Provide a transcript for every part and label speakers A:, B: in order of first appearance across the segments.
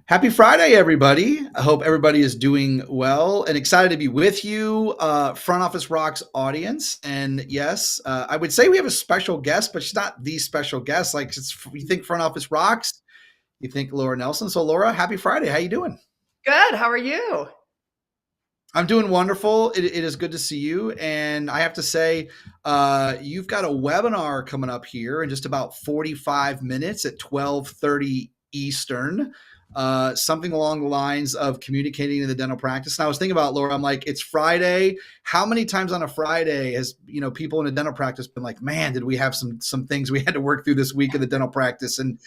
A: Happy Friday, everybody. I hope everybody is doing well and excited to be with you, Front Office Rocks audience. And yes, I would say we have a special guest, but she's not the special guest. You think Front Office Rocks, you think Laura Nelson. So Laura, happy Friday. How you doing?
B: Good. How are you?
A: I'm doing wonderful. It is good to see you. And I have to say, you've got a webinar coming up here in just about 45 minutes at 12:30 Eastern. Something along the lines of communicating in the dental practice. And I was thinking about Laura. I'm like, it's Friday. How many times on a Friday has people in the dental practice been like, man, did we have some things we had to work through this week in the dental practice? And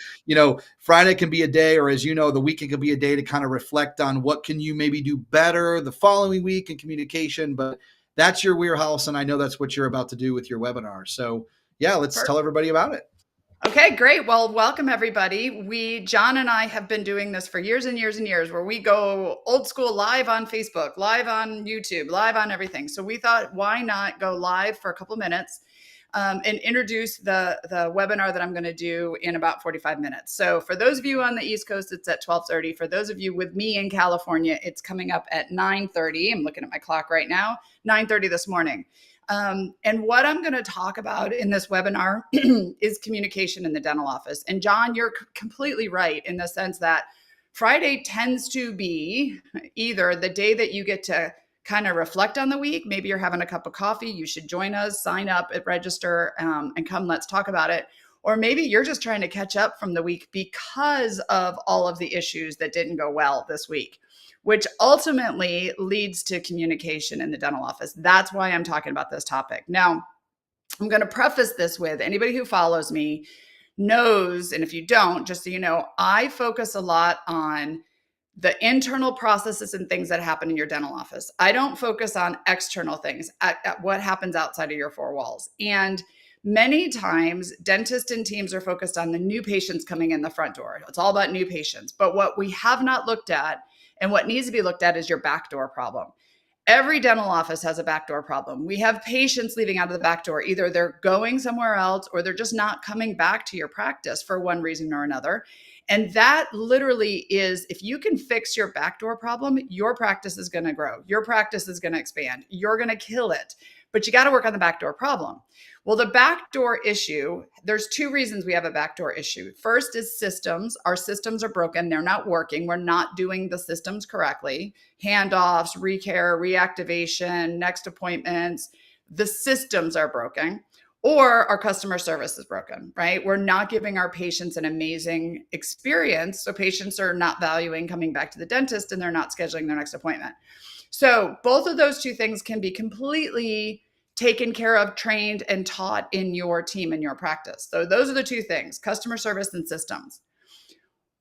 A: Friday can be a day, or as you know, the weekend can be a day to kind of reflect on what can you maybe do better the following week in communication. But that's your wheelhouse, and I know that's what you're about to do with your webinar. So yeah, let's tell everybody about it.
B: Okay, great. Well, welcome everybody. John and I have been doing this for years and years and years, where we go old school, live on Facebook, live on YouTube, live on everything. So we thought, why not go live for a couple minutes and introduce the webinar that I'm going to do in about 45 minutes. So for those of you on the East Coast, it's at 12:30. For those of you with me in California, it's coming up at 9:30. I'm looking at my clock right now, 9:30 this morning. And what I'm going to talk about in this webinar is communication in the dental office. And John, you're completely right in the sense that Friday tends to be either the day that you get to kind of reflect on the week. Maybe you're having a cup of coffee. You should join us, sign up, register, and come. Let's talk about it. Or maybe you're just trying to catch up from the week because of all of the issues that didn't go well this week, which ultimately leads to communication in the dental office. That's why I'm talking about this topic. Now, I'm going to preface this with anybody who follows me knows, and if you don't, just so you know, I focus a lot on the internal processes and things that happen in your dental office. I don't focus on external things, at what happens outside of your four walls. And many times, dentists and teams are focused on the new patients coming in the front door. It's all about new patients. But what we have not looked at and what needs to be looked at is your backdoor problem. Every dental office has a backdoor problem. We have patients leaving out of the back door. Either they're going somewhere else or they're just not coming back to your practice for one reason or another. And that literally is, if you can fix your backdoor problem, your practice is going to grow. Your practice is going to expand. You're going to kill it. But you got to work on the backdoor problem. Well, the backdoor issue, there's two reasons we have a backdoor issue. First is systems. Our systems are broken. They're not working. We're not doing the systems correctly. Handoffs, recare, reactivation, next appointments. The systems are broken. Or our customer service is broken, right? We're not giving our patients an amazing experience. So patients are not valuing coming back to the dentist and they're not scheduling their next appointment. So both of those two things can be completely taken care of, trained, and taught in your team and your practice. So those are the two things, customer service and systems.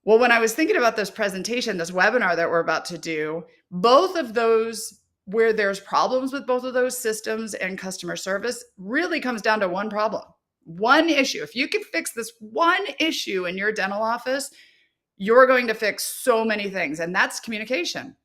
B: Well, when I was thinking about this presentation, this webinar that we're about to do, both of those, where there's problems with both of those systems and customer service, really comes down to one problem, one issue. If you can fix this one issue in your dental office, you're going to fix so many things, and that's communication.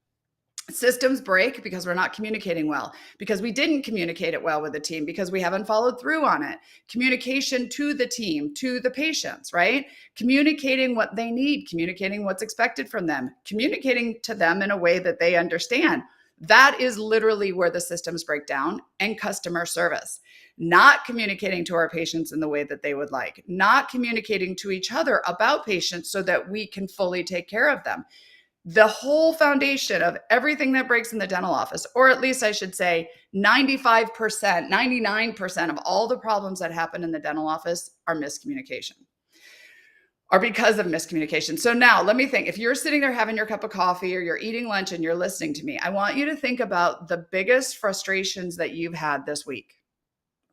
B: Systems break because we're not communicating well, because we didn't communicate it well with the team, because we haven't followed through on it. Communication to the team, to the patients, right? Communicating what they need, communicating what's expected from them, communicating to them in a way that they understand. That is literally where the systems break down. And customer service, not communicating to our patients in the way that they would like, not communicating to each other about patients so that we can fully take care of them. The whole foundation of everything that breaks in the dental office, or at least I should say 95%, 99% of all the problems that happen in the dental office are miscommunication, are because of miscommunication. So now let me think, if you're sitting there having your cup of coffee or you're eating lunch and you're listening to me, I want you to think about the biggest frustrations that you've had this week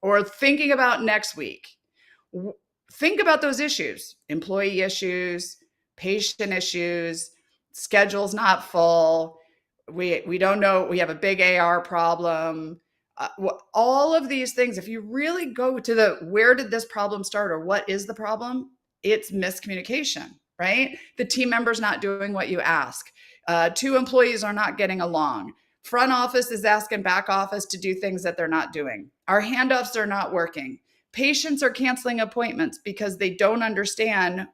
B: or thinking about next week. Think about those issues, employee issues, patient issues, schedule's not full. We don't know. We have a big AR problem. All of these things, if you really go to where did this problem start or what is the problem? It's miscommunication, right? The team member's not doing what you ask. Two employees are not getting along. Front office is asking back office to do things that they're not doing. Our handoffs are not working. Patients are canceling appointments because they don't understand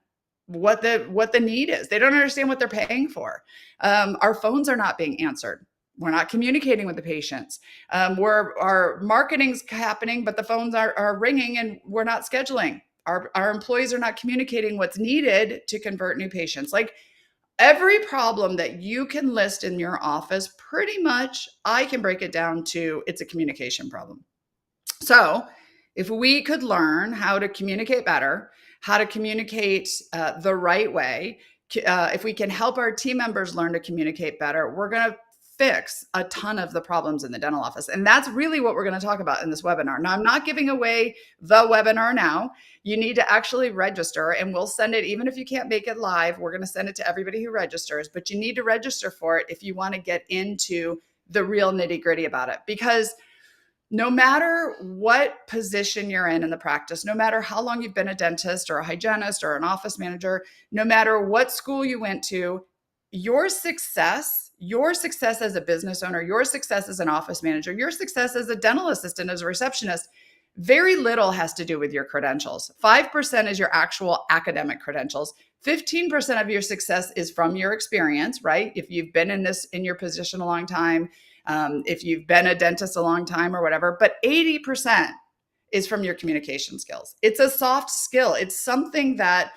B: what the need is. They don't understand what they're paying for. Our phones are not being answered. We're not communicating with the patients. Our marketing's happening, but the phones are ringing and we're not scheduling. Our employees are not communicating what's needed to convert new patients. Like every problem that you can list in your office, pretty much I can break it down to it's a communication problem. So if we could learn how to communicate better, how to communicate the right way, if we can help our team members learn to communicate better, we're going to fix a ton of the problems in the dental office. And that's really what we're going to talk about in this webinar. Now, I'm not giving away the webinar now. You need to actually register, and we'll send it, even if you can't make it live, we're going to send it to everybody who registers, but you need to register for it if you want to get into the real nitty-gritty about it. Because no matter what position you're in the practice, no matter how long you've been a dentist or a hygienist or an office manager, no matter what school you went to, your success as a business owner, your success as an office manager, your success as a dental assistant, as a receptionist, very little has to do with your credentials. 5% is your actual academic credentials. 15% of your success is from your experience, right? If you've been in your position a long time, if you've been a dentist a long time or whatever, but 80% is from your communication skills. It's a soft skill. It's something that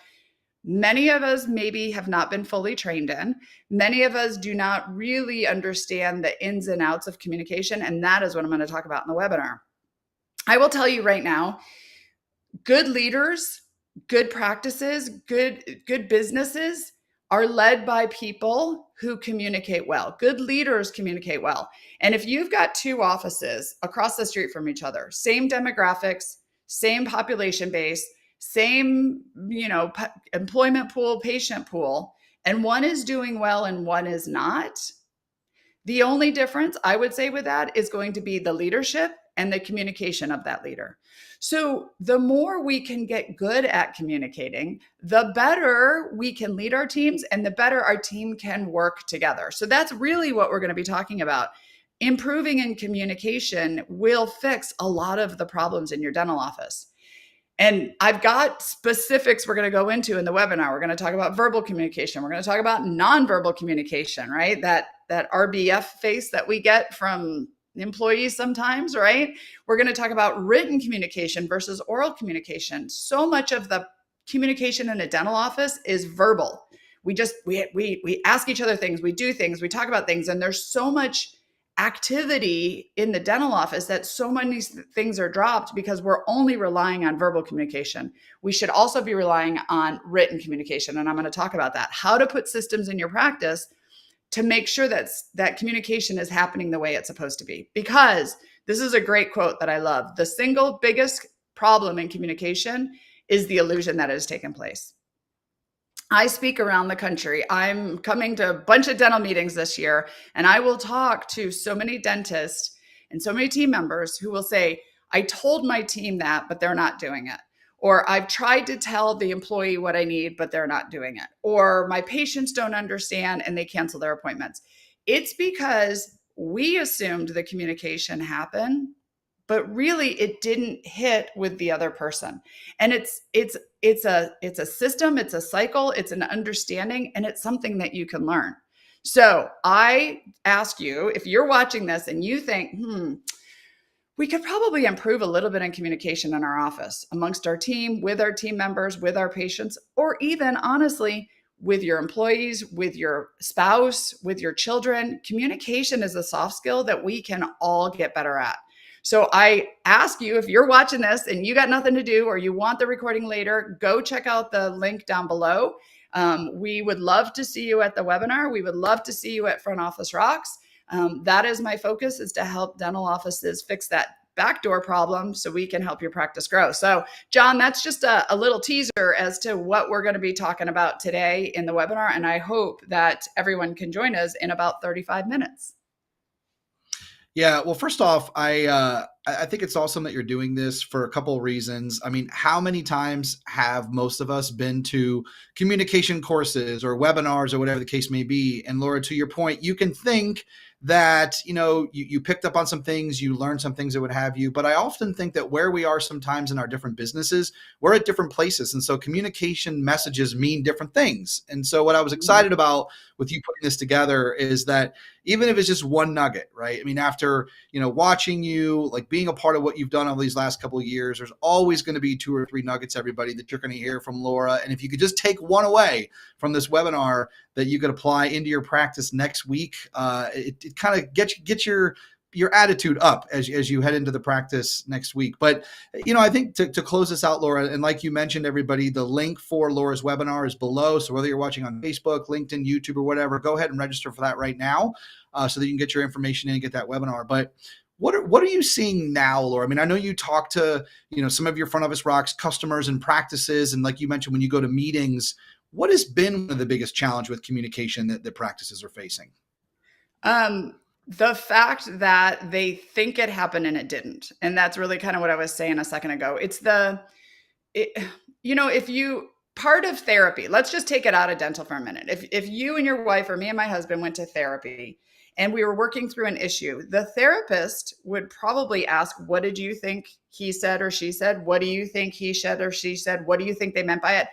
B: many of us maybe have not been fully trained in. Many of us do not really understand the ins and outs of communication. And that is what I'm going to talk about in the webinar. I will tell you right now, good leaders, good practices, good businesses are led by people who communicate well. Good leaders communicate well. And if you've got two offices across the street from each other, same demographics, same population base, same, employment pool, patient pool, and one is doing well and one is not, the only difference I would say with that is going to be the leadership and the communication of that leader. So the more we can get good at communicating, the better we can lead our teams and the better our team can work together. So that's really what we're going to be talking about. Improving in communication will fix a lot of the problems in your dental office. And I've got specifics we're going to go into in the webinar. We're going to talk about verbal communication. We're going to talk about nonverbal communication, right? That RBF face that we get from employees sometimes, right? We're going to talk about written communication versus oral communication. So much of the communication in a dental office is verbal. We ask each other things, we do things, we talk about things, and there's so much activity in the dental office that so many things are dropped because we're only relying on verbal communication. We should also be relying on written communication. And I'm going to talk about that, how to put systems in your practice to make sure that communication is happening the way it's supposed to be. Because this is a great quote that I love. The single biggest problem in communication is the illusion that has taken place. I speak around the country. I'm coming to a bunch of dental meetings this year, and I will talk to so many dentists and so many team members who will say, I told my team that, but they're not doing it. Or I've tried to tell the employee what I need, but they're not doing it. Or my patients don't understand and they cancel their appointments. It's because we assumed the communication happened, but really it didn't hit with the other person. And it's a system, it's a cycle, it's an understanding, and it's something that you can learn. So I ask you, if you're watching this and you think, we could probably improve a little bit in communication in our office amongst our team, with our team members, with our patients, or even honestly, with your employees, with your spouse, with your children. Communication is a soft skill that we can all get better at. So I ask you, if you're watching this and you got nothing to do or you want the recording later, go check out the link down below. We would love to see you at the webinar. We would love to see you at Front Office Rocks. That is my focus, is to help dental offices fix that backdoor problem so we can help your practice grow. So John, that's just a little teaser as to what we're going to be talking about today in the webinar. And I hope that everyone can join us in about 35 minutes.
A: Yeah, well, first off, I think it's awesome that you're doing this for a couple of reasons. I mean, how many times have most of us been to communication courses or webinars or whatever the case may be? And Laura, to your point, you can think that, you picked up on some things, you learned some things that would have you. But I often think that where we are sometimes in our different businesses, we're at different places. And so communication messages mean different things. And so what I was excited about with you putting this together is that even if it's just one nugget, right? I mean, after, watching you, like being a part of what you've done over these last couple of years, there's always going to be 2 or 3 nuggets, everybody, that you're going to hear from Laura. And if you could just take one away from this webinar that you could apply into your practice next week, it kind of gets your attitude up as you head into the practice next week. But, I think to close this out, Laura, and like you mentioned, everybody, the link for Laura's webinar is below. So whether you're watching on Facebook, LinkedIn, YouTube, or whatever, go ahead and register for that right now so that you can get your information in and get that webinar. But what are you seeing now, Laura? I mean, I know you talk to, some of your Front Office Rocks customers and practices. And like you mentioned, when you go to meetings, what has been one of the biggest challenge with communication that the practices are facing?
B: The fact that they think it happened and it didn't. And that's really kind of what I was saying a second ago. If you, part of therapy, let's just take it out of dental for a minute. If you and your wife or me and my husband went to therapy and we were working through an issue, the therapist would probably ask, what did you think he said or she said? What do you think he said or she said? What do you think they meant by it?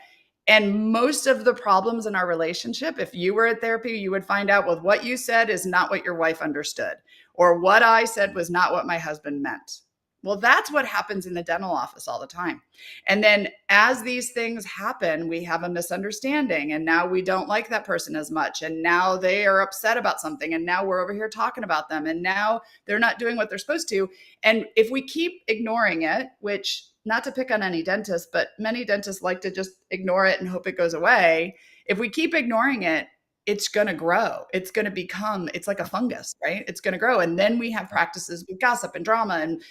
B: And most of the problems in our relationship, if you were at therapy, you would find out, well, what you said is not what your wife understood, or what I said was not what my husband meant. Well, that's what happens in the dental office all the time. And then as these things happen, we have a misunderstanding, and now we don't like that person as much. And now they are upset about something. And now we're over here talking about them. And now they're not doing what they're supposed to. And if we keep ignoring it, which, not to pick on any dentist, but many dentists like to just ignore it and hope it goes away. If we keep ignoring it, it's going to grow. It's going to become, it's like a fungus, right? It's going to grow. And then we have practices with gossip and drama and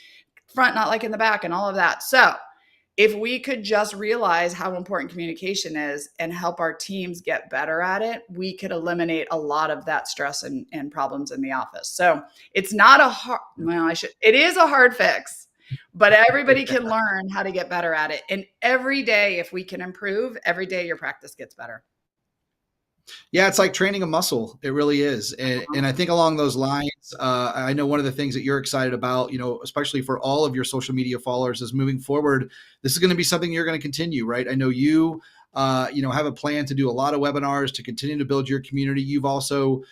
B: front not like in the back and all of that. So if we could just realize how important communication is and help our teams get better at it, we could eliminate a lot of that stress and problems in the office. So it's not it is a hard fix. But everybody can learn how to get better at it. And every day, if we can improve, every day your practice gets better.
A: Yeah, it's like training a muscle. It really is. And I think along those lines, I know one of the things that you're excited about, especially for all of your social media followers, is moving forward. This is going to be something you're going to continue, right? I know you, have a plan to do a lot of webinars to continue to build your community. You've also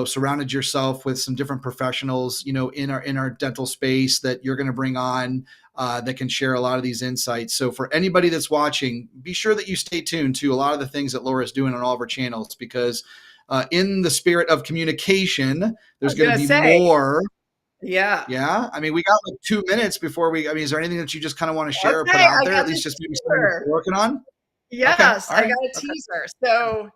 A: surrounded yourself with some different professionals, in our dental space that you're going to bring on that can share a lot of these insights. So for anybody that's watching, be sure that you stay tuned to a lot of the things that Laura is doing on all of her channels, because in the spirit of communication, there's going to be more.
B: Yeah.
A: Yeah. I mean, we got like 2 minutes before is there anything that you just kind of want to share or put out there? At least just maybe something you're working on?
B: Yes, okay. I got a teaser. So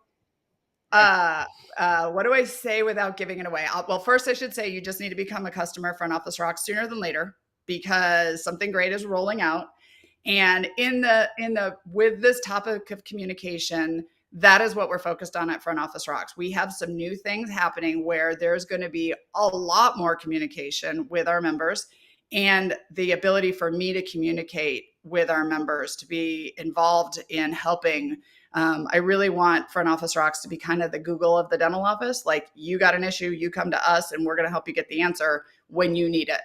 B: what do I say without giving it away? Well, first I should say you just need to become a customer Front Office Rocks sooner than later, because something great is rolling out. And with this topic of communication, that is what we're focused on at Front Office Rocks. We have some new things happening where there's going to be a lot more communication with our members, and the ability for me to communicate with our members, to be involved in helping. I really want Front Office Rocks to be kind of the Google of the dental office. Like, you got an issue, you come to us and we're going to help you get the answer when you need it.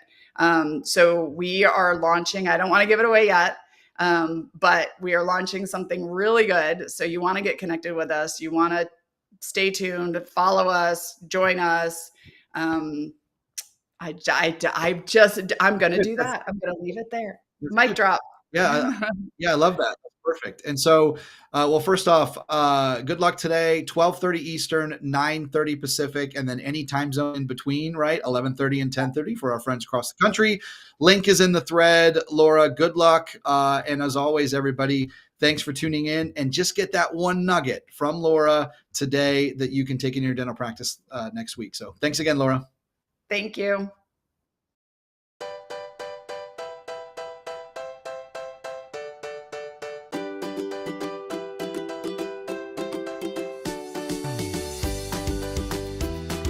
B: So we are launching, I don't want to give it away yet, but we are launching something really good. So you want to get connected with us. You want to stay tuned, follow us, join us. I'm going to do that. I'm going to leave it there. Mic drop.
A: Yeah. I love that. Perfect. And so, well, first off, good luck today, 12:30 Eastern, 9:30 Pacific, and then any time zone in between, right? 11:30 and 10:30 for our friends across the country. Link is in the thread. Laura, good luck. And as always, everybody, thanks for tuning in, and just get that one nugget from Laura today that you can take in your dental practice next week. So thanks again, Laura.
B: Thank you.